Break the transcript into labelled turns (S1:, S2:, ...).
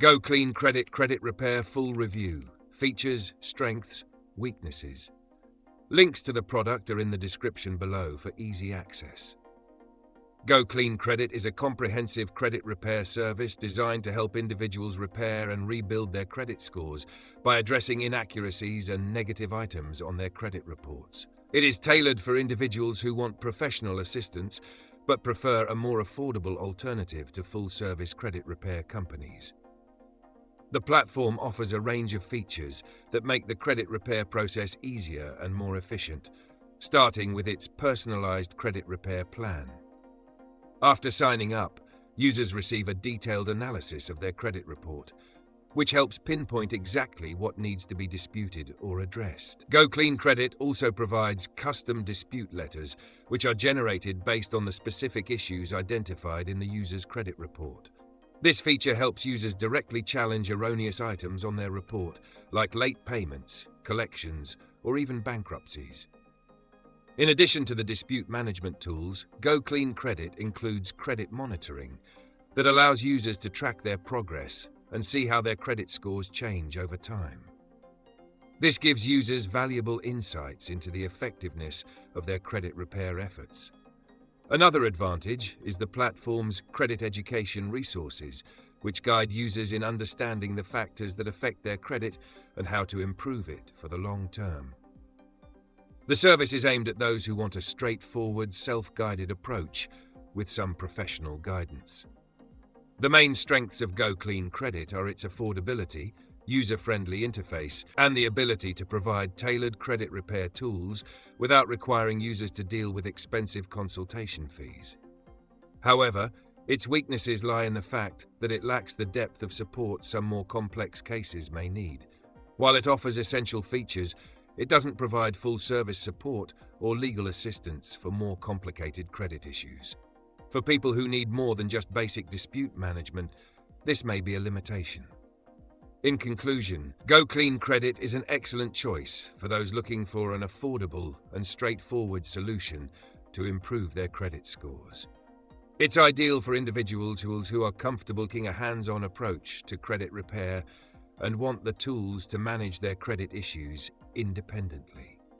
S1: Go Clean Credit Credit Repair Full Review. Features, strengths, weaknesses. Links to the product are in the description below for easy access. Go Clean Credit is a comprehensive credit repair service designed to help individuals repair and rebuild their credit scores by addressing inaccuracies and negative items on their credit reports. It is tailored for individuals who want professional assistance but prefer a more affordable alternative to full-service credit repair companies. The platform offers a range of features that make the credit repair process easier and more efficient, starting with its personalized credit repair plan. After signing up, users receive a detailed analysis of their credit report, which helps pinpoint exactly what needs to be disputed or addressed. Go Clean Credit also provides custom dispute letters, which are generated based on the specific issues identified in the user's credit report. This feature helps users directly challenge erroneous items on their report, like late payments, collections, or even bankruptcies. In addition to the dispute management tools, Go Clean Credit includes credit monitoring that allows users to track their progress and see how their credit scores change over time. This gives users valuable insights into the effectiveness of their credit repair efforts. Another advantage is the platform's credit education resources, which guide users in understanding the factors that affect their credit and how to improve it for the long term. The service is aimed at those who want a straightforward, self-guided approach with some professional guidance. The main strengths of Go Clean Credit are its affordability, user-friendly interface, and the ability to provide tailored credit repair tools without requiring users to deal with expensive consultation fees. However, its weaknesses lie in the fact that it lacks the depth of support some more complex cases may need. While it offers essential features, it doesn't provide full-service support or legal assistance for more complicated credit issues. For people who need more than just basic dispute management, this may be a limitation. In conclusion, Go Clean Credit is an excellent choice for those looking for an affordable and straightforward solution to improve their credit scores. It's ideal for individuals who are comfortable taking a hands-on approach to credit repair and want the tools to manage their credit issues independently.